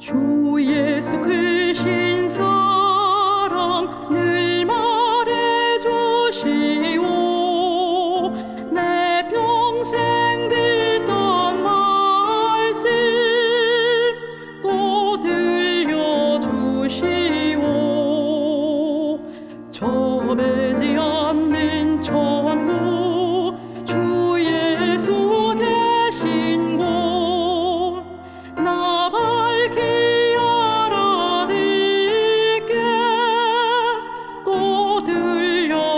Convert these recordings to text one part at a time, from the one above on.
주 예수 크신 사랑 늘 말해주시오. 내 평생 듣던 말씀 또 들려주시오. 저배지 않는 천국 주 예수 계신 곳 나 밝히 알아듣게 또 들려주시오.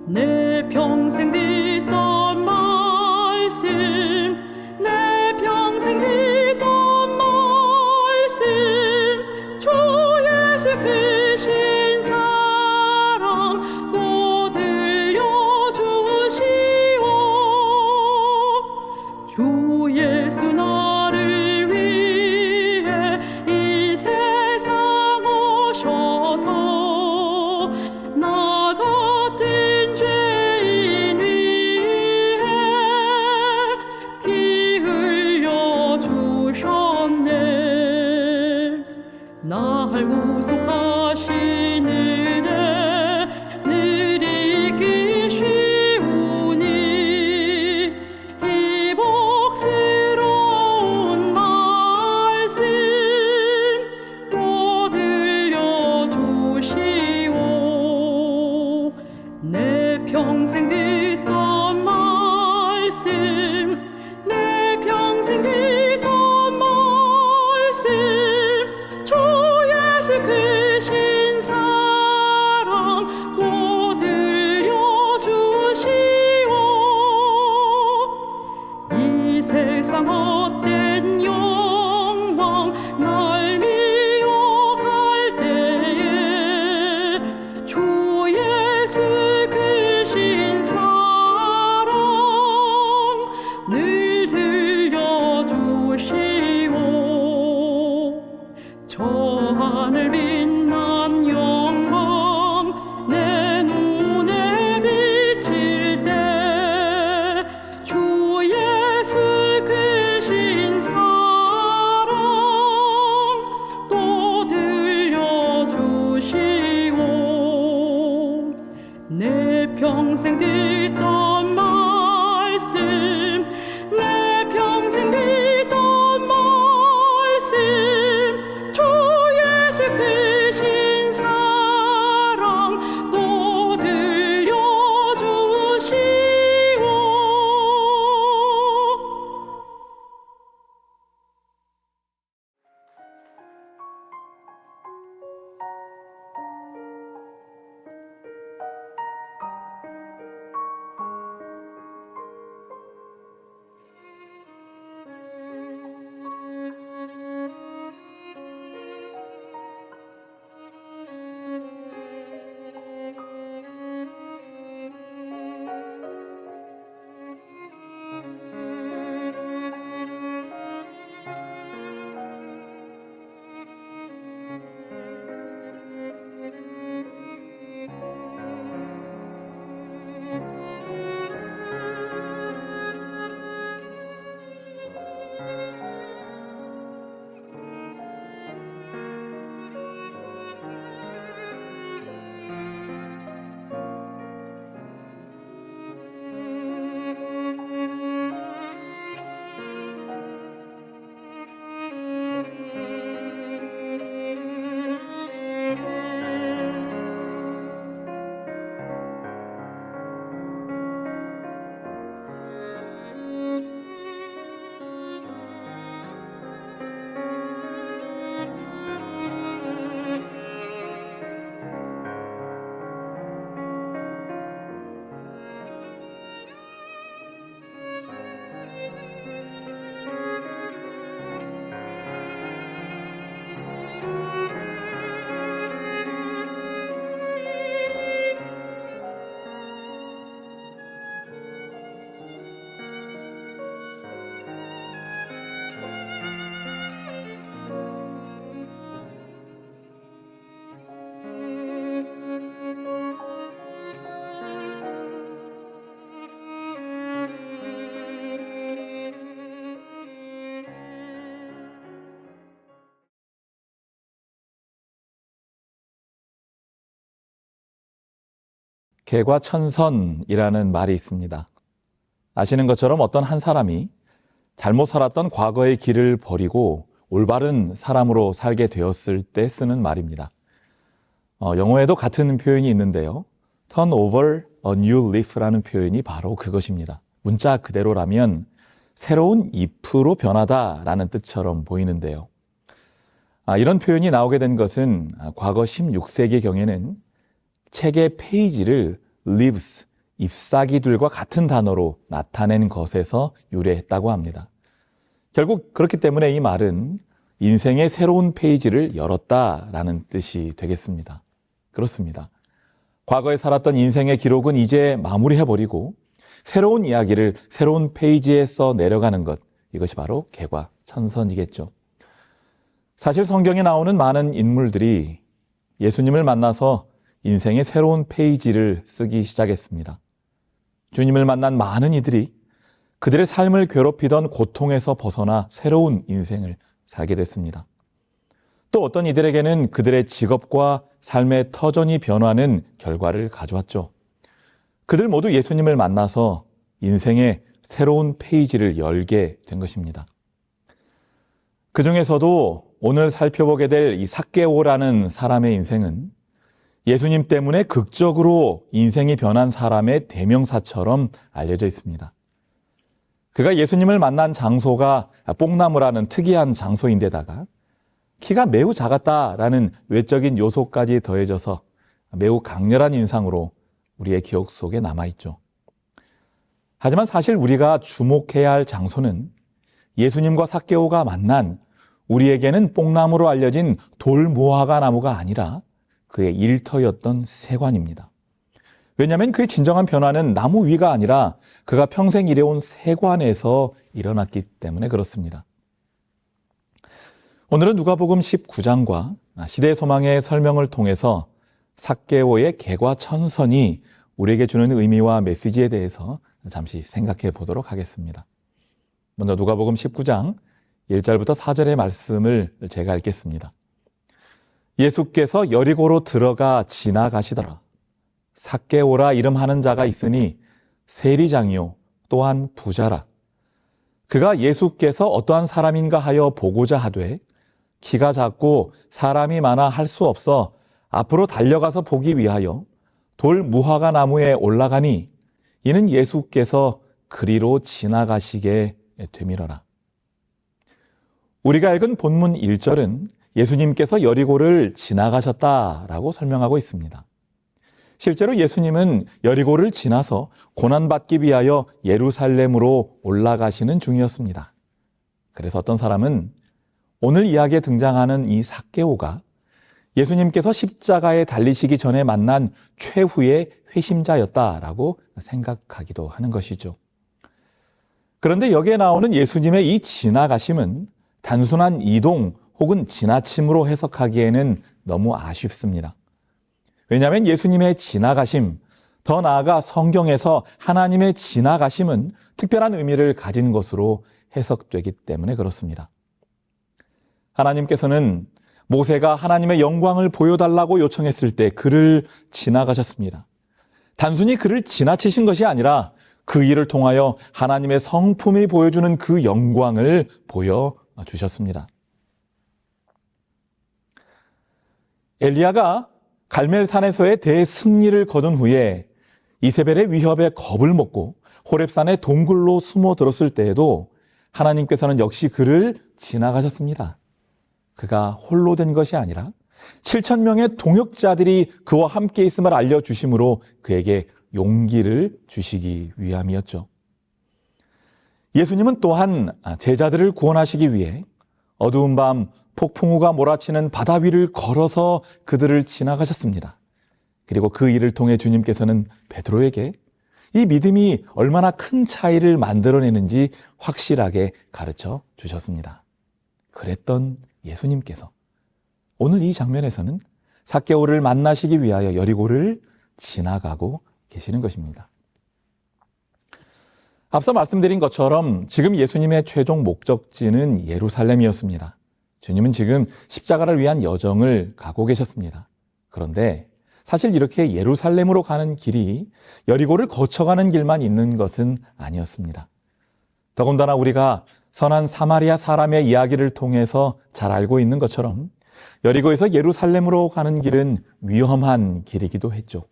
내 평생 듣던 말씀 내 평생 듣던 말씀 주 예수 크신 사랑 또 들려주시오. 주 예수 나를 위해 이 세상 오셔서 나 같은 죄인 위해 피 흘려 주셨네. 날 구속하신 은혜 늘 잊기 쉬우니 이 복스러운 말씀 또 들려주시오. 내 평생 듣던 말씀 내 평생 듣던 말씀 주 예수 크신 사랑 또 들려주시오. 이 세상 헛된 영광 날 미워갈 때에 주 예수 크신 사랑 늘 들려주시오. 저 하늘 빛난 영광 내 눈에 비칠 때 주 예수 크신 개과천선이라는 말이 있습니다. 아시는 것처럼 어떤 한 사람이 잘못 살았던 과거의 길을 버리고 올바른 사람으로 살게 되었을 때 쓰는 말입니다. 영어에도 같은 표현이 있는데요. turn over a new leaf라는 표현이 바로 그것입니다. 문자 그대로라면 새로운 잎으로 변하다라는 뜻처럼 보이는데요. 이런 표현이 나오게 된 것은 과거 16세기경에는 책의 페이지를 leaves, 잎사귀들과 같은 단어로 나타낸 것에서 유래했다고 합니다. 결국 그렇기 때문에 이 말은 인생의 새로운 페이지를 열었다라는 뜻이 되겠습니다. 그렇습니다. 과거에 살았던 인생의 기록은 이제 마무리해버리고 새로운 이야기를 새로운 페이지에 써 내려가는 것, 이것이 바로 개과천선이겠죠. 사실 성경에 나오는 많은 인물들이 예수님을 만나서 인생의 새로운 페이지를 쓰기 시작했습니다. 주님을 만난 많은 이들이 그들의 삶을 괴롭히던 고통에서 벗어나 새로운 인생을 살게 됐습니다. 또 어떤 이들에게는 그들의 직업과 삶의 터전이 변화하는 결과를 가져왔죠. 그들 모두 예수님을 만나서 인생의 새로운 페이지를 열게 된 것입니다. 그 중에서도 오늘 살펴보게 될 이 삭개오라는 사람의 인생은 예수님 때문에 극적으로 인생이 변한 사람의 대명사처럼 알려져 있습니다. 그가 예수님을 만난 장소가 뽕나무라는 특이한 장소인데다가 키가 매우 작았다라는 외적인 요소까지 더해져서 매우 강렬한 인상으로 우리의 기억 속에 남아있죠. 하지만 사실 우리가 주목해야 할 장소는 예수님과 삭개오가 만난 우리에게는 뽕나무로 알려진 돌무화과 나무가 아니라 그의 일터였던 세관입니다. 왜냐하면 그의 진정한 변화는 나무 위가 아니라 그가 평생 일해온 세관에서 일어났기 때문에 그렇습니다. 오늘은 누가복음 19장과 시대의 소망의 설명을 통해서 삭개오의 개과천선이 우리에게 주는 의미와 메시지에 대해서 잠시 생각해 보도록 하겠습니다. 먼저 누가복음 19장 1절부터 4절의 말씀을 제가 읽겠습니다. 예수께서 여리고로 들어가 지나가시더라. 삭개오라 이름하는 자가 있으니 세리장이요 또한 부자라. 그가 예수께서 어떠한 사람인가 하여 보고자 하되 키가 작고 사람이 많아 할 수 없어 앞으로 달려가서 보기 위하여 돌 무화과 나무에 올라가니 이는 예수께서 그리로 지나가시게 되밀어라. 우리가 읽은 본문 1절은 예수님께서 여리고를 지나가셨다라고 설명하고 있습니다. 실제로 예수님은 여리고를 지나서 고난받기 위하여 예루살렘으로 올라가시는 중이었습니다. 그래서 어떤 사람은 오늘 이야기에 등장하는 이 삭개오가 예수님께서 십자가에 달리시기 전에 만난 최후의 회심자였다라고 생각하기도 하는 것이죠. 그런데 여기에 나오는 예수님의 이 지나가심은 단순한 이동 혹은 지나침으로 해석하기에는 너무 아쉽습니다. 왜냐하면 예수님의 지나가심, 더 나아가 성경에서 하나님의 지나가심은 특별한 의미를 가진 것으로 해석되기 때문에 그렇습니다. 하나님께서는 모세가 하나님의 영광을 보여달라고 요청했을 때 그를 지나가셨습니다. 단순히 그를 지나치신 것이 아니라 그 일을 통하여 하나님의 성품이 보여주는 그 영광을 보여주셨습니다. 엘리야가 갈멜산에서의 대승리를 거둔 후에 이세벨의 위협에 겁을 먹고 호렙산의 동굴로 숨어들었을 때에도 하나님께서는 역시 그를 지나가셨습니다. 그가 홀로 된 것이 아니라 7,000명의 동역자들이 그와 함께 있음을 알려주심으로 그에게 용기를 주시기 위함이었죠. 예수님은 또한 제자들을 구원하시기 위해 어두운 밤 폭풍우가 몰아치는 바다 위를 걸어서 그들을 지나가셨습니다. 그리고 그 일을 통해 주님께서는 베드로에게 이 믿음이 얼마나 큰 차이를 만들어내는지 확실하게 가르쳐 주셨습니다. 그랬던 예수님께서 오늘 이 장면에서는 삭개오를 만나시기 위하여 여리고를 지나가고 계시는 것입니다. 앞서 말씀드린 것처럼 지금 예수님의 최종 목적지는 예루살렘이었습니다. 주님은 지금 십자가를 위한 여정을 가고 계셨습니다. 그런데 사실 이렇게 예루살렘으로 가는 길이 여리고를 거쳐가는 길만 있는 것은 아니었습니다. 더군다나 우리가 선한 사마리아 사람의 이야기를 통해서 잘 알고 있는 것처럼 여리고에서 예루살렘으로 가는 길은 위험한 길이기도 했죠.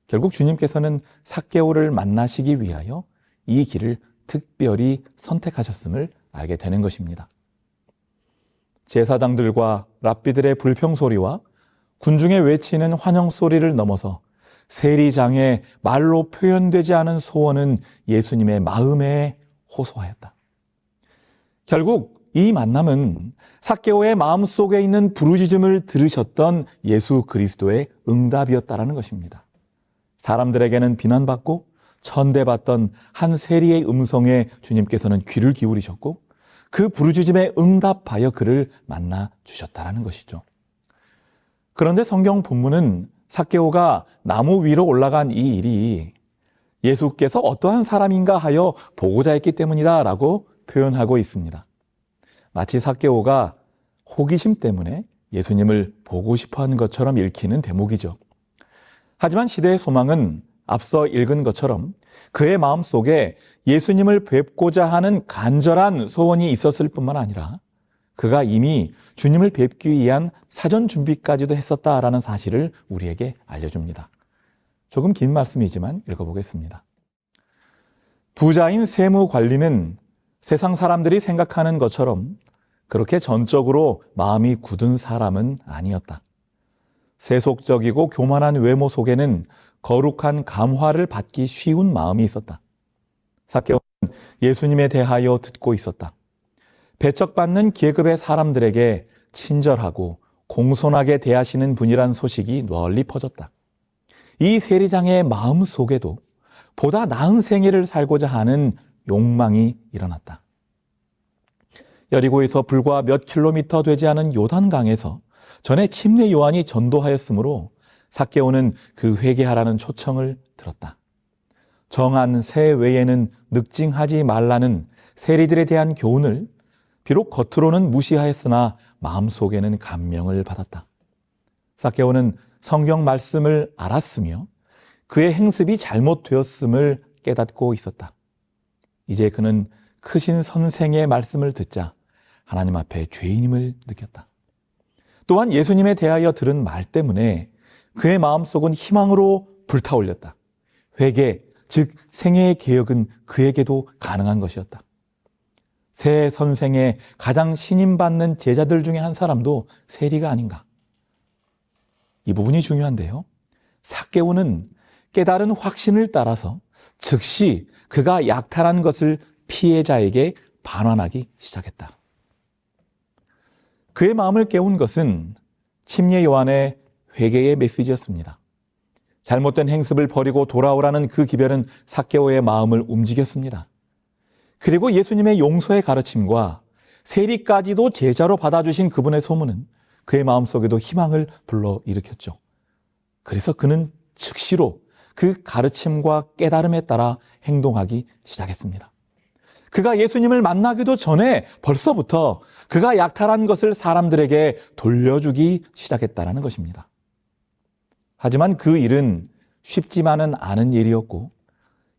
결국 주님께서는 삭개오를 만나시기 위하여 이 길을 특별히 선택하셨음을 알게 되는 것입니다. 제사장들과 랍비들의 불평소리와 군중의 외치는 환영소리를 넘어서 세리장의 말로 표현되지 않은 소원은 예수님의 마음에 호소하였다. 결국 이 만남은 삭개오의 마음속에 있는 부르짖음을 들으셨던 예수 그리스도의 응답이었다라는 것입니다. 사람들에게는 비난받고 천대받던 한 세리의 음성에 주님께서는 귀를 기울이셨고 그 부르짖음에 응답하여 그를 만나 주셨다라는 것이죠. 그런데 성경 본문은 삭개오가 나무 위로 올라간 이 일이 예수께서 어떠한 사람인가 하여 보고자 했기 때문이다라고 표현하고 있습니다. 마치 삭개오가 호기심 때문에 예수님을 보고 싶어하는 것처럼 읽히는 대목이죠. 하지만 시대의 소망은 앞서 읽은 것처럼 그의 마음속에 예수님을 뵙고자 하는 간절한 소원이 있었을 뿐만 아니라 그가 이미 주님을 뵙기 위한 사전 준비까지도 했었다라는 사실을 우리에게 알려줍니다. 조금 긴 말씀이지만 읽어보겠습니다. 부자인 세무관리는 세상 사람들이 생각하는 것처럼 그렇게 전적으로 마음이 굳은 사람은 아니었다. 세속적이고 교만한 외모 속에는 거룩한 감화를 받기 쉬운 마음이 있었다. 삭개오는 예수님에 대하여 듣고 있었다. 배척받는 계급의 사람들에게 친절하고 공손하게 대하시는 분이란 소식이 널리 퍼졌다. 이 세리장의 마음 속에도 보다 나은 생애를 살고자 하는 욕망이 일어났다. 여리고에서 불과 몇 킬로미터 되지 않은 요단강에서 전에 침례 요한이 전도하였으므로 삭개오는 그 회개하라는 초청을 들었다. 정한 새 외에는 늑징하지 말라는 세리들에 대한 교훈을 비록 겉으로는 무시하였으나 마음속에는 감명을 받았다. 삭개오는 성경 말씀을 알았으며 그의 행습이 잘못되었음을 깨닫고 있었다. 이제 그는 크신 선생의 말씀을 듣자 하나님 앞에 죄인임을 느꼈다. 또한 예수님에 대하여 들은 말 때문에 그의 마음속은 희망으로 불타올렸다. 회개, 즉 생애의 개혁은 그에게도 가능한 것이었다. 새 선생의 가장 신임받는 제자들 중에 한 사람도 세리가 아닌가. 이 부분이 중요한데요. 삭개오는 깨달은 확신을 따라서 즉시 그가 약탈한 것을 피해자에게 반환하기 시작했다. 그의 마음을 깨운 것은 침례 요한의 회개의 메시지였습니다. 잘못된 행습을 버리고 돌아오라는 그 기별은 삭개오의 마음을 움직였습니다. 그리고 예수님의 용서의 가르침과 세리까지도 제자로 받아주신 그분의 소문은 그의 마음속에도 희망을 불러일으켰죠. 그래서 그는 즉시로 그 가르침과 깨달음에 따라 행동하기 시작했습니다. 그가 예수님을 만나기도 전에 벌써부터 그가 약탈한 것을 사람들에게 돌려주기 시작했다는 것입니다. 하지만 그 일은 쉽지만은 않은 일이었고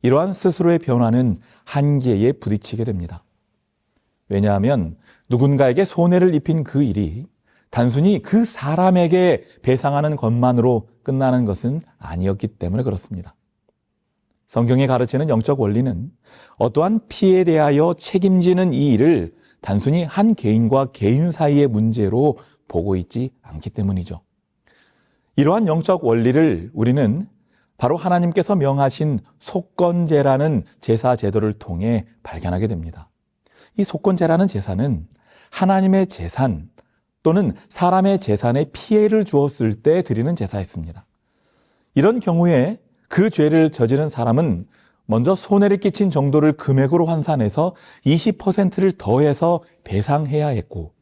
이러한 스스로의 변화는 한계에 부딪히게 됩니다. 왜냐하면 누군가에게 손해를 입힌 그 일이 단순히 그 사람에게 배상하는 것만으로 끝나는 것은 아니었기 때문에 그렇습니다. 성경이 가르치는 영적 원리는 어떠한 피해에 대하여 책임지는 이 일을 단순히 한 개인과 개인 사이의 문제로 보고 있지 않기 때문이죠. 이러한 영적 원리를 우리는 바로 하나님께서 명하신 속건제라는 제사 제도를 통해 발견하게 됩니다. 이 속건제라는 제사는 하나님의 재산 또는 사람의 재산에 피해를 주었을 때 드리는 제사였습니다. 이런 경우에 그 죄를 저지른 사람은 먼저 손해를 끼친 정도를 금액으로 환산해서 20%를 더해서 배상해야 했고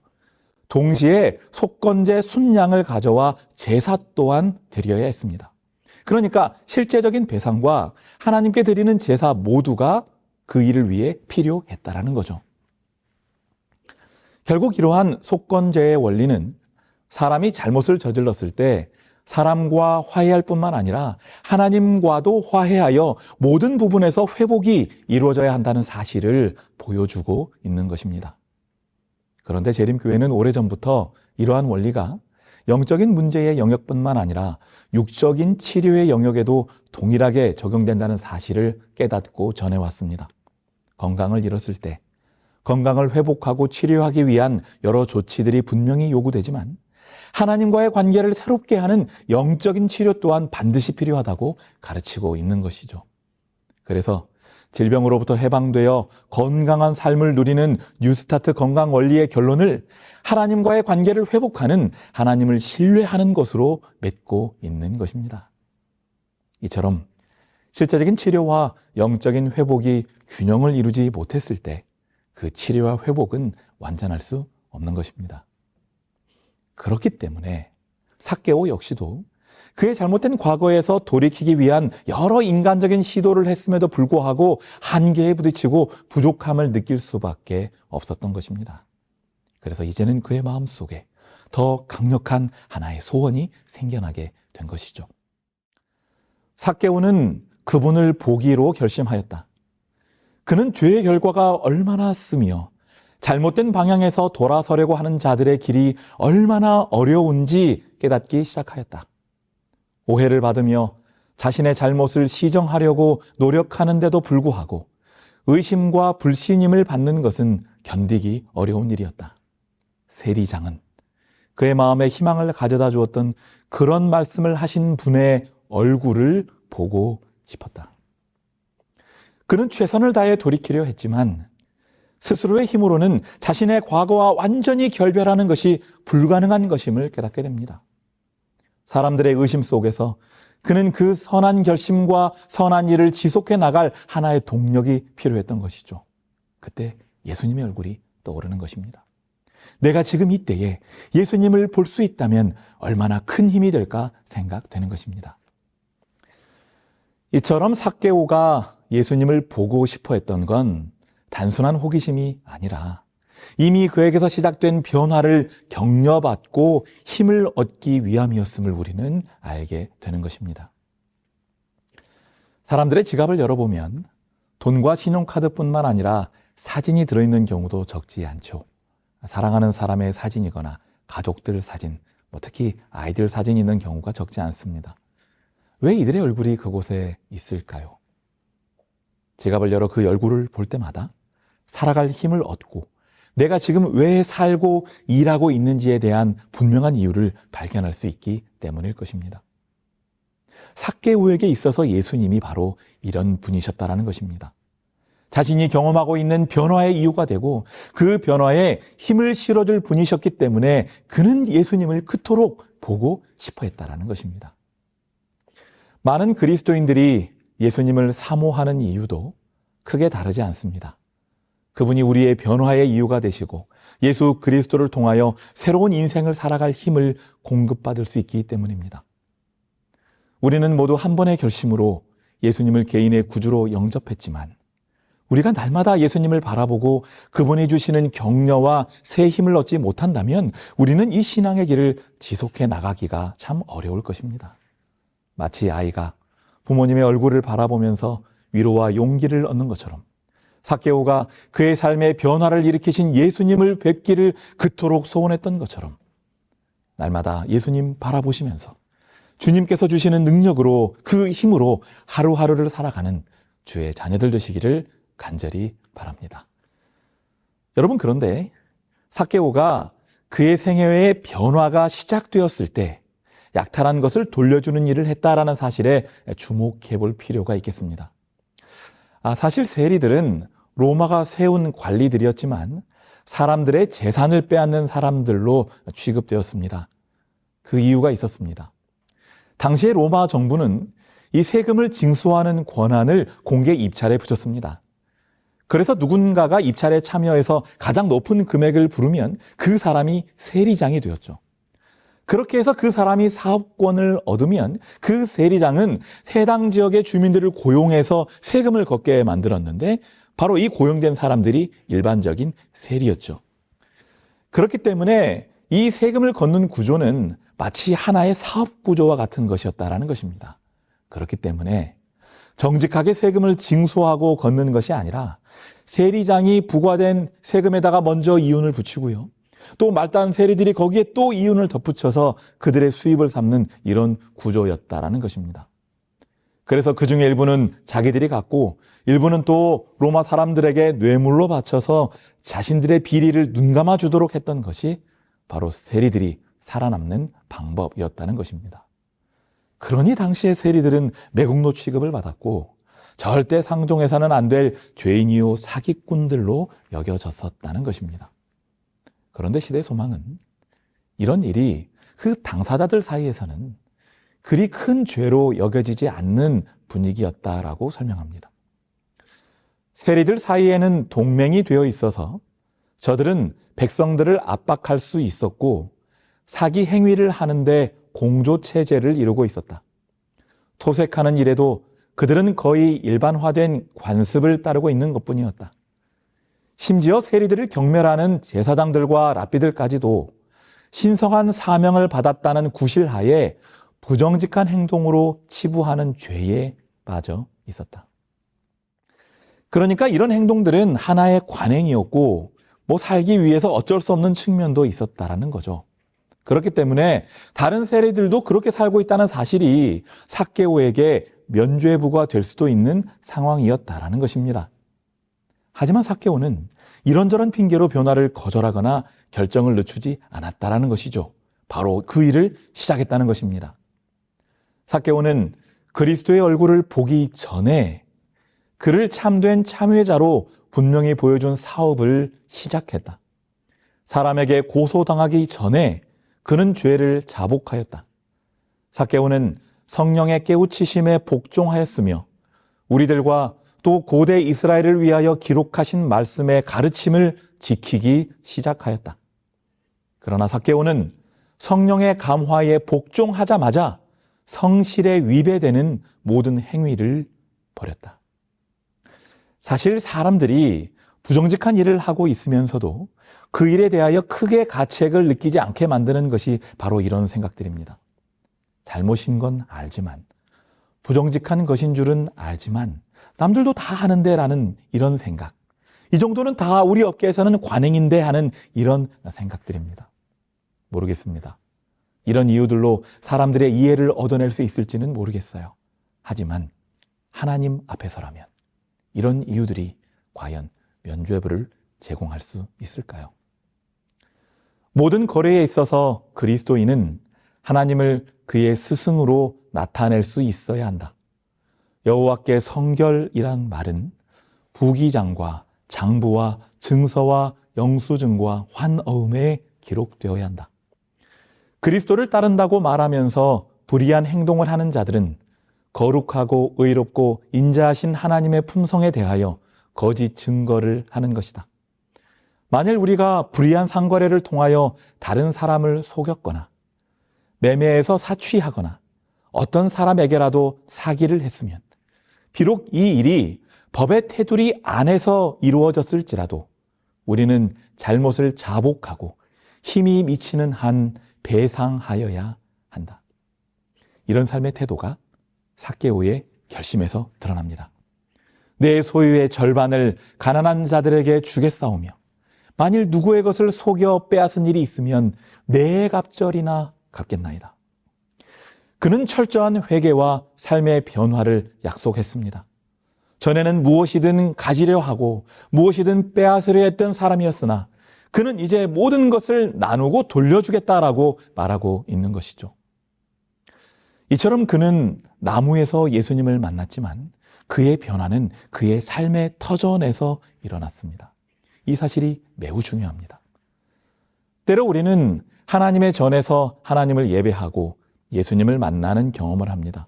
동시에 속건제 순양을 가져와 제사 또한 드려야 했습니다. 그러니까 실제적인 배상과 하나님께 드리는 제사 모두가 그 일을 위해 필요했다라는 거죠. 결국 이러한 속건제의 원리는 사람이 잘못을 저질렀을 때 사람과 화해할 뿐만 아니라 하나님과도 화해하여 모든 부분에서 회복이 이루어져야 한다는 사실을 보여주고 있는 것입니다. 그런데 재림교회는 오래전부터 이러한 원리가 영적인 문제의 영역뿐만 아니라 육적인 치료의 영역에도 동일하게 적용된다는 사실을 깨닫고 전해왔습니다. 건강을 잃었을 때 건강을 회복하고 치료하기 위한 여러 조치들이 분명히 요구되지만 하나님과의 관계를 새롭게 하는 영적인 치료 또한 반드시 필요하다고 가르치고 있는 것이죠. 그래서 질병으로부터 해방되어 건강한 삶을 누리는 뉴스타트 건강 원리의 결론을 하나님과의 관계를 회복하는 하나님을 신뢰하는 것으로 맺고 있는 것입니다. 이처럼 실제적인 치료와 영적인 회복이 균형을 이루지 못했을 때 그 치료와 회복은 완전할 수 없는 것입니다. 그렇기 때문에 삭개오 역시도 그의 잘못된 과거에서 돌이키기 위한 여러 인간적인 시도를 했음에도 불구하고 한계에 부딪히고 부족함을 느낄 수밖에 없었던 것입니다. 그래서 이제는 그의 마음속에 더 강력한 하나의 소원이 생겨나게 된 것이죠. 삭개오는 그분을 보기로 결심하였다. 그는 죄의 결과가 얼마나 쓰며 잘못된 방향에서 돌아서려고 하는 자들의 길이 얼마나 어려운지 깨닫기 시작하였다. 오해를 받으며 자신의 잘못을 시정하려고 노력하는데도 불구하고 의심과 불신임을 받는 것은 견디기 어려운 일이었다. 세리장은 그의 마음에 희망을 가져다 주었던 그런 말씀을 하신 분의 얼굴을 보고 싶었다. 그는 최선을 다해 돌이키려 했지만 스스로의 힘으로는 자신의 과거와 완전히 결별하는 것이 불가능한 것임을 깨닫게 됩니다. 사람들의 의심 속에서 그는 그 선한 결심과 선한 일을 지속해 나갈 하나의 동력이 필요했던 것이죠. 그때 예수님의 얼굴이 떠오르는 것입니다. 내가 지금 이때에 예수님을 볼 수 있다면 얼마나 큰 힘이 될까 생각되는 것입니다. 이처럼 삭개오가 예수님을 보고 싶어 했던 건 단순한 호기심이 아니라 이미 그에게서 시작된 변화를 격려받고 힘을 얻기 위함이었음을 우리는 알게 되는 것입니다. 사람들의 지갑을 열어보면 돈과 신용카드뿐만 아니라 사진이 들어있는 경우도 적지 않죠. 사랑하는 사람의 사진이거나 가족들 사진, 특히 아이들 사진이 있는 경우가 적지 않습니다. 왜 이들의 얼굴이 그곳에 있을까요? 지갑을 열어 그 얼굴을 볼 때마다 살아갈 힘을 얻고 내가 지금 왜 살고 일하고 있는지에 대한 분명한 이유를 발견할 수 있기 때문일 것입니다. 삭개오에게 있어서 예수님이 바로 이런 분이셨다라는 것입니다. 자신이 경험하고 있는 변화의 이유가 되고 그 변화에 힘을 실어줄 분이셨기 때문에 그는 예수님을 그토록 보고 싶어 했다라는 것입니다. 많은 그리스도인들이 예수님을 사모하는 이유도 크게 다르지 않습니다. 그분이 우리의 변화의 이유가 되시고 예수 그리스도를 통하여 새로운 인생을 살아갈 힘을 공급받을 수 있기 때문입니다. 우리는 모두 한 번의 결심으로 예수님을 개인의 구주로 영접했지만 우리가 날마다 예수님을 바라보고 그분이 주시는 격려와 새 힘을 얻지 못한다면 우리는 이 신앙의 길을 지속해 나가기가 참 어려울 것입니다. 마치 아이가 부모님의 얼굴을 바라보면서 위로와 용기를 얻는 것처럼 삭개오가 그의 삶의 변화를 일으키신 예수님을 뵙기를 그토록 소원했던 것처럼 날마다 예수님 바라보시면서 주님께서 주시는 능력으로 그 힘으로 하루하루를 살아가는 주의 자녀들 되시기를 간절히 바랍니다. 여러분, 그런데 삭개오가 그의 생애의 변화가 시작되었을 때 약탈한 것을 돌려주는 일을 했다라는 사실에 주목해 볼 필요가 있겠습니다. 사실 세리들은 로마가 세운 관리들이었지만 사람들의 재산을 빼앗는 사람들로 취급되었습니다. 그 이유가 있었습니다. 당시의 로마 정부는 이 세금을 징수하는 권한을 공개 입찰에 붙였습니다. 그래서 누군가가 입찰에 참여해서 가장 높은 금액을 부르면 그 사람이 세리장이 되었죠. 그렇게 해서 그 사람이 사업권을 얻으면 그 세리장은 해당 지역의 주민들을 고용해서 세금을 걷게 만들었는데 바로 이 고용된 사람들이 일반적인 세리였죠. 그렇기 때문에 이 세금을 걷는 구조는 마치 하나의 사업 구조와 같은 것이었다라는 것입니다. 그렇기 때문에 정직하게 세금을 징수하고 걷는 것이 아니라 세리장이 부과된 세금에다가 먼저 이윤을 붙이고요. 또 말단 세리들이 거기에 또 이윤을 덧붙여서 그들의 수입을 삼는 이런 구조였다라는 것입니다. 그래서 그 중에 일부는 자기들이 갖고 일부는 또 로마 사람들에게 뇌물로 바쳐서 자신들의 비리를 눈감아 주도록 했던 것이 바로 세리들이 살아남는 방법이었다는 것입니다. 그러니 당시의 세리들은 매국노 취급을 받았고 절대 상종해서는 안 될 죄인이요 사기꾼들로 여겨졌었다는 것입니다. 그런데 시대의 소망은 이런 일이 그 당사자들 사이에서는 그리 큰 죄로 여겨지지 않는 분위기였다라고 설명합니다. 세리들 사이에는 동맹이 되어 있어서 저들은 백성들을 압박할 수 있었고 사기 행위를 하는데 공조체제를 이루고 있었다. 토색하는 일에도 그들은 거의 일반화된 관습을 따르고 있는 것뿐이었다. 심지어 세리들을 경멸하는 제사장들과 랍비들까지도 신성한 사명을 받았다는 구실하에 부정직한 행동으로 치부하는 죄에 빠져 있었다. 그러니까 이런 행동들은 하나의 관행이었고 살기 위해서 어쩔 수 없는 측면도 있었다라는 거죠. 그렇기 때문에 다른 세리들도 그렇게 살고 있다는 사실이 삭개오에게 면죄부가 될 수도 있는 상황이었다라는 것입니다. 하지만 삭개오는 이런저런 핑계로 변화를 거절하거나 결정을 늦추지 않았다라는 것이죠. 바로 그 일을 시작했다는 것입니다. 삭개오는 그리스도의 얼굴을 보기 전에 그를 참된 참회자로 분명히 보여준 사업을 시작했다. 사람에게 고소당하기 전에 그는 죄를 자복하였다. 삭개오는 성령의 깨우치심에 복종하였으며 우리들과 또 고대 이스라엘을 위하여 기록하신 말씀의 가르침을 지키기 시작하였다. 그러나 삭개오는 성령의 감화에 복종하자마자 성실에 위배되는 모든 행위를 벌였다. 사실 사람들이 부정직한 일을 하고 있으면서도 그 일에 대하여 크게 가책을 느끼지 않게 만드는 것이 바로 이런 생각들입니다. 잘못인 건 알지만, 부정직한 것인 줄은 알지만 남들도 다 하는데 라는 이런 생각. 이 정도는 다 우리 업계에서는 관행인데 하는 이런 생각들입니다. 모르겠습니다. 이런 이유들로 사람들의 이해를 얻어낼 수 있을지는 모르겠어요. 하지만 하나님 앞에서라면 이런 이유들이 과연 면죄부를 제공할 수 있을까요? 모든 거래에 있어서 그리스도인은 하나님을 그의 스승으로 나타낼 수 있어야 한다. 여호와께 성결이란 말은 부기장과 장부와 증서와 영수증과 환어음에 기록되어야 한다. 그리스도를 따른다고 말하면서 불의한 행동을 하는 자들은 거룩하고 의롭고 인자하신 하나님의 품성에 대하여 거짓 증거를 하는 것이다. 만일 우리가 불의한 상거래를 통하여 다른 사람을 속였거나 매매에서 사취하거나 어떤 사람에게라도 사기를 했으면 비록 이 일이 법의 테두리 안에서 이루어졌을지라도 우리는 잘못을 자복하고 힘이 미치는 한 배상하여야 한다. 이런 삶의 태도가 삭개오의 결심에서 드러납니다. 내 소유의 절반을 가난한 자들에게 주겠사오며 만일 누구의 것을 속여 빼앗은 일이 있으면 내 갑절이나 갚겠나이다. 그는 철저한 회개와 삶의 변화를 약속했습니다. 전에는 무엇이든 가지려 하고 무엇이든 빼앗으려 했던 사람이었으나 그는 이제 모든 것을 나누고 돌려주겠다라고 말하고 있는 것이죠. 이처럼 그는 나무에서 예수님을 만났지만 그의 변화는 그의 삶의 터전에서 일어났습니다. 이 사실이 매우 중요합니다. 때로 우리는 하나님의 전에서 하나님을 예배하고 예수님을 만나는 경험을 합니다.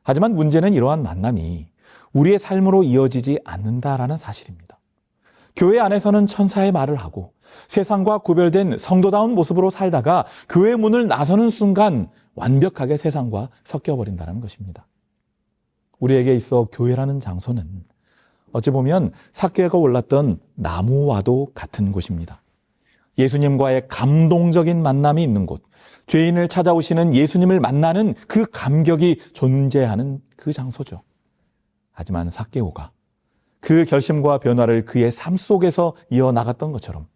하지만 문제는 이러한 만남이 우리의 삶으로 이어지지 않는다라는 사실입니다. 교회 안에서는 천사의 말을 하고 세상과 구별된 성도다운 모습으로 살다가 교회 문을 나서는 순간 완벽하게 세상과 섞여버린다는 것입니다. 우리에게 있어 교회라는 장소는 어찌 보면 삭개오가 올랐던 나무와도 같은 곳입니다. 예수님과의 감동적인 만남이 있는 곳, 죄인을 찾아오시는 예수님을 만나는 그 감격이 존재하는 그 장소죠. 하지만 삭개오가 그 결심과 변화를 그의 삶 속에서 이어나갔던 것처럼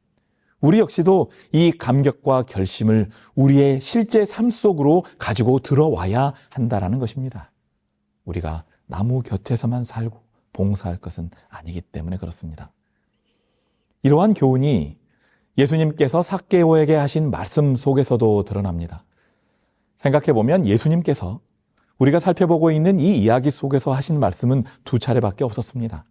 우리 역시도 이 감격과 결심을 우리의 실제 삶 속으로 가지고 들어와야 한다는 것입니다. 우리가 나무 곁에서만 살고 봉사할 것은 아니기 때문에 그렇습니다. 이러한 교훈이 예수님께서 삭개오에게 하신 말씀 속에서도 드러납니다. 생각해보면 예수님께서 우리가 살펴보고 있는 이 이야기 속에서 하신 말씀은 2차례밖에 없었습니다.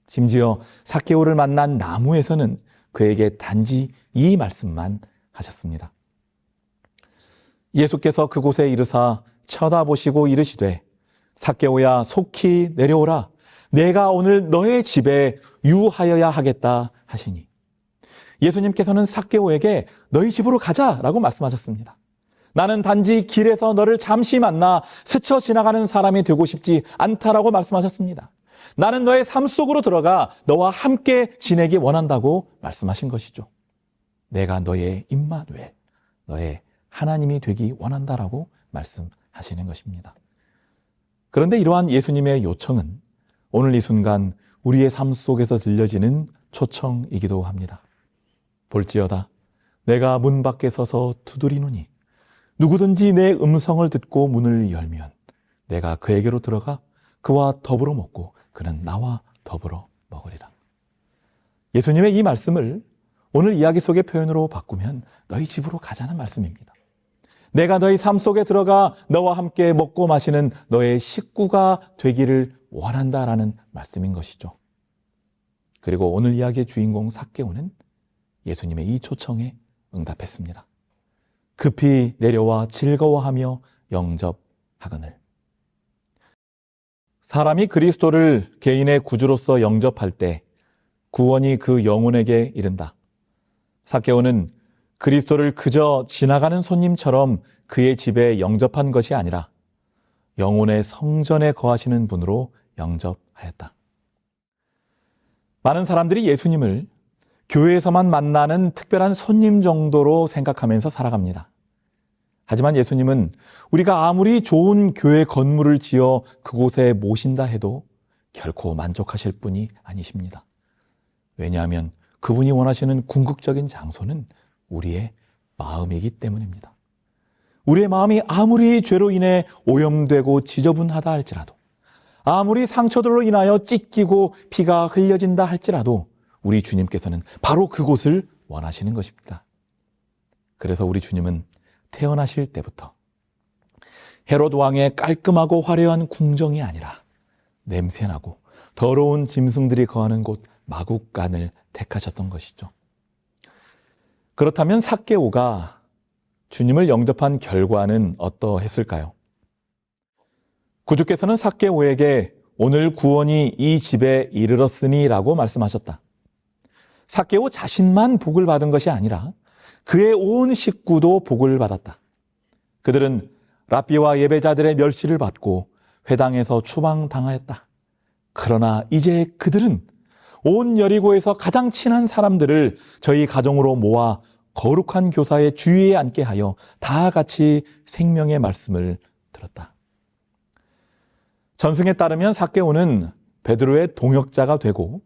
심지어 삭개오를 만난 나무에서는 그에게 단지 이 말씀만 하셨습니다. 예수께서 그곳에 이르사 쳐다보시고 이르시되 삭개오야 속히 내려오라 내가 오늘 너의 집에 유하여야 하겠다 하시니 예수님께서는 삭개오에게 너희 집으로 가자라고 말씀하셨습니다. 나는 단지 길에서 너를 잠시 만나 스쳐 지나가는 사람이 되고 싶지 않다라고 말씀하셨습니다. 나는 너의 삶 속으로 들어가 너와 함께 지내기 원한다고 말씀하신 것이죠. 내가 너의 임마누엘, 너의 하나님이 되기 원한다라고 말씀하시는 것입니다. 그런데 이러한 예수님의 요청은 오늘 이 순간 우리의 삶 속에서 들려지는 초청이기도 합니다. 볼지어다 내가 문 밖에 서서 두드리노니 누구든지 내 음성을 듣고 문을 열면 내가 그에게로 들어가 그와 더불어 먹고 그는 나와 더불어 먹으리라. 예수님의 이 말씀을 오늘 이야기 속의 표현으로 바꾸면 너희 집으로 가자는 말씀입니다. 내가 너희 삶 속에 들어가 너와 함께 먹고 마시는 너의 식구가 되기를 원한다라는 말씀인 것이죠. 그리고 오늘 이야기의 주인공 삭개오는 예수님의 이 초청에 응답했습니다. 급히 내려와 즐거워하며 영접하거늘. 사람이 그리스도를 개인의 구주로서 영접할 때 구원이 그 영혼에게 이른다. 삭개오는 그리스도를 그저 지나가는 손님처럼 그의 집에 영접한 것이 아니라 영혼의 성전에 거하시는 분으로 영접하였다. 많은 사람들이 예수님을 교회에서만 만나는 특별한 손님 정도로 생각하면서 살아갑니다. 하지만 예수님은 우리가 아무리 좋은 교회 건물을 지어 그곳에 모신다 해도 결코 만족하실 분이 아니십니다. 왜냐하면 그분이 원하시는 궁극적인 장소는 우리의 마음이기 때문입니다. 우리의 마음이 아무리 죄로 인해 오염되고 지저분하다 할지라도, 아무리 상처들로 인하여 찢기고 피가 흘려진다 할지라도 우리 주님께서는 바로 그곳을 원하시는 것입니다. 그래서 우리 주님은 태어나실 때부터 헤롯 왕의 깔끔하고 화려한 궁정이 아니라 냄새나고 더러운 짐승들이 거하는 곳 마국간을 택하셨던 것이죠. 그렇다면 삭개오가 주님을 영접한 결과는 어떠했을까요? 구주께서는 삭개오에게 오늘 구원이 이 집에 이르렀으니 라고 말씀하셨다. 삭개오 자신만 복을 받은 것이 아니라 그의 온 식구도 복을 받았다. 그들은 랍비와 예배자들의 멸시를 받고 회당에서 추방당하였다. 그러나 이제 그들은 온 여리고에서 가장 친한 사람들을 저희 가정으로 모아 거룩한 교사의 주위에 앉게 하여 다 같이 생명의 말씀을 들었다. 전승에 따르면 삭개오는 베드로의 동역자가 되고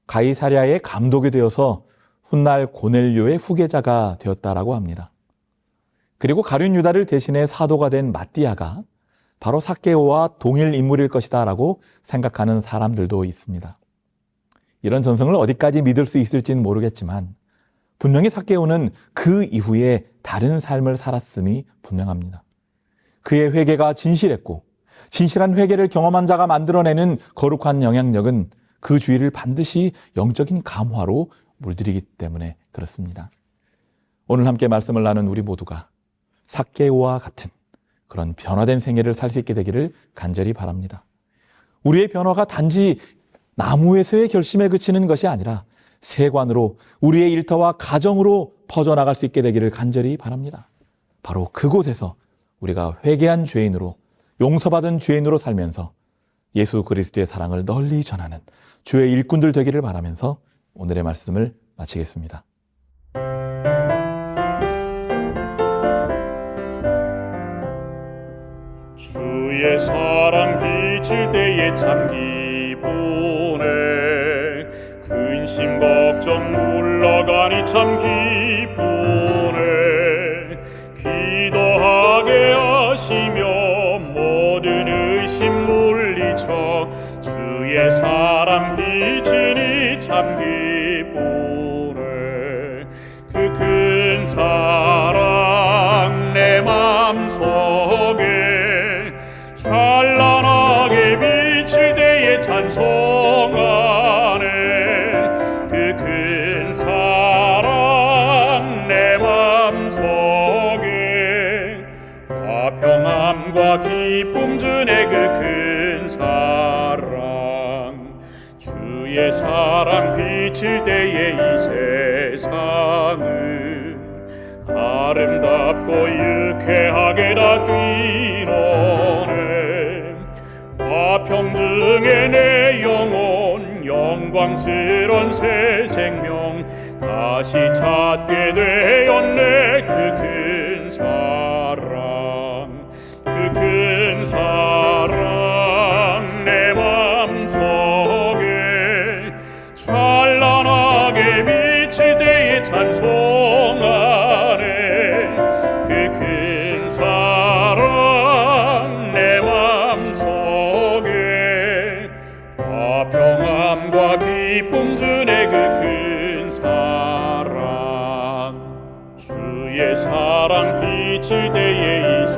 가이사랴의 감독이 되어서 훗날 고넬료의 후계자가 되었다라고 합니다. 그리고 가룟 유다를 대신해 사도가 된 마띠아가 바로 삭개오와 동일 인물일 것이다 라고 생각하는 사람들도 있습니다. 이런 전승을 어디까지 믿을 수 있을지는 모르겠지만 분명히 삭개오는 그 이후에 다른 삶을 살았음이 분명합니다. 그의 회개가 진실했고 진실한 회개를 경험한 자가 만들어내는 거룩한 영향력은 그 주위를 반드시 영적인 감화로 물들이기 때문에 그렇습니다. 오늘 함께 말씀을 나눈 우리 모두가 삭개오와 같은 그런 변화된 생애를 살 수 있게 되기를 간절히 바랍니다. 우리의 변화가 단지 나무에서의 결심에 그치는 것이 아니라 세관으로 우리의 일터와 가정으로 퍼져나갈 수 있게 되기를 간절히 바랍니다. 바로 그곳에서 우리가 회개한 죄인으로 용서받은 죄인으로 살면서 예수 그리스도의 사랑을 널리 전하는 주의 일꾼들 되기를 바라면서 오늘의 말씀을 마치겠습니다. 주의 사랑 비칠 때에 참 기쁘네. 근심 걱정 물러가니 참 기쁘네. 기도하게 하시며 모든 의심 물리쳐 주의 사랑 비치니 참 기쁘네. 그 큰 사랑 내 맘속에 찬란하게 비칠 때에 찬송하네. 그 큰 사랑 내 맘속에 화평함과 기쁨 주네. 그 큰 사랑 주의 사랑 비칠 때에 이 세상은 아름답고 유쾌하게 다 뛰노네. 화평 중에 내 영혼 영광스런 새 생명 다시 찾게 되었네. 그 큰 사랑 그 큰 사랑 내 맘속에 찬란하게 비칠 때에 찬송하네. 그 큰 사랑 내 맘속에 화평함과 기쁨 주네. 그 큰 사랑 주의 사랑 비칠 때에 이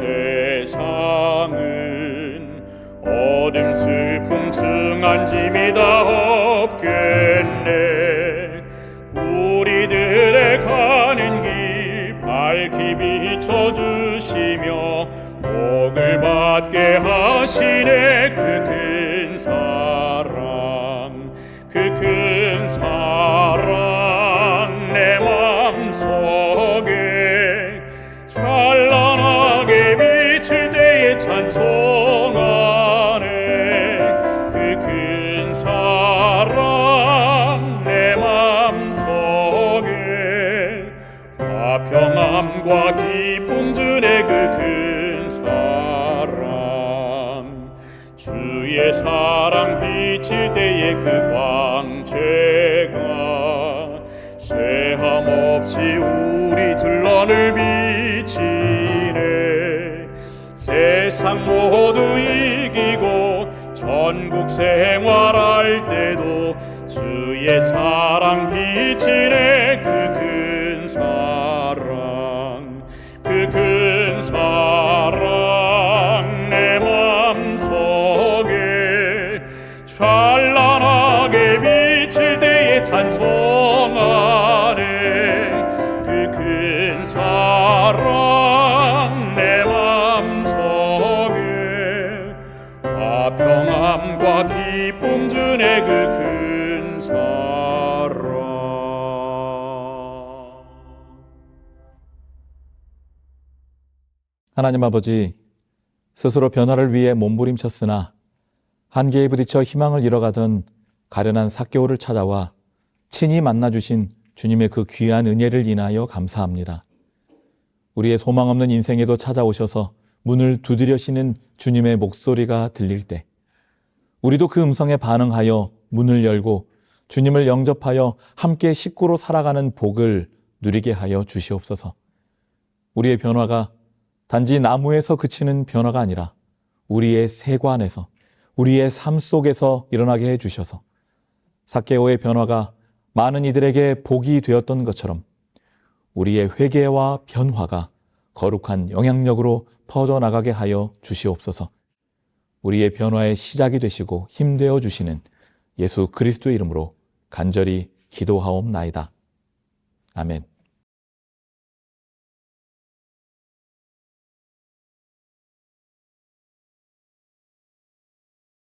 세상은 어둠 슬픔 증한 짐이 다 없겠네. 우리들의 가는 길 밝히 비춰주시며 복을 받게 하시네. 그 큰 사랑 그 큰 사랑 내 맘속에 찬란하게 비칠 때에 찬송하네. 그 큰 사랑 내 맘속에 화평함과 기쁨 주네. 그 큰 사랑 주의 사랑 비칠 때에 그 광채가 쇠함 없이 우리 둘러를 비치네. 세상 모두 이기고 전국 생활할 때도 주의 사랑 비치네. 그 큰 사랑 그 큰 사랑 내 맘속에 찬란하게 비칠 때에 찬송하네. 그 큰 사랑 내 맘속에 화평함과 기쁨 주네. 그 큰 사랑. 하나님 아버지, 스스로 변화를 위해 몸부림쳤으나 한계에 부딪혀 희망을 잃어가던 가련한 삭개오를 찾아와 친히 만나주신 주님의 그 귀한 은혜를 인하여 감사합니다. 우리의 소망 없는 인생에도 찾아오셔서 문을 두드려시는 주님의 목소리가 들릴 때 우리도 그 음성에 반응하여 문을 열고 주님을 영접하여 함께 식구로 살아가는 복을 누리게 하여 주시옵소서. 우리의 변화가 단지 나무에서 그치는 변화가 아니라 우리의 세관에서, 우리의 삶 속에서 일어나게 해주셔서 삭개오의 변화가 많은 이들에게 복이 되었던 것처럼 우리의 회개와 변화가 거룩한 영향력으로 퍼져나가게 하여 주시옵소서. 우리의 변화의 시작이 되시고 힘되어 주시는 예수 그리스도의 이름으로 간절히 기도하옵나이다. 아멘.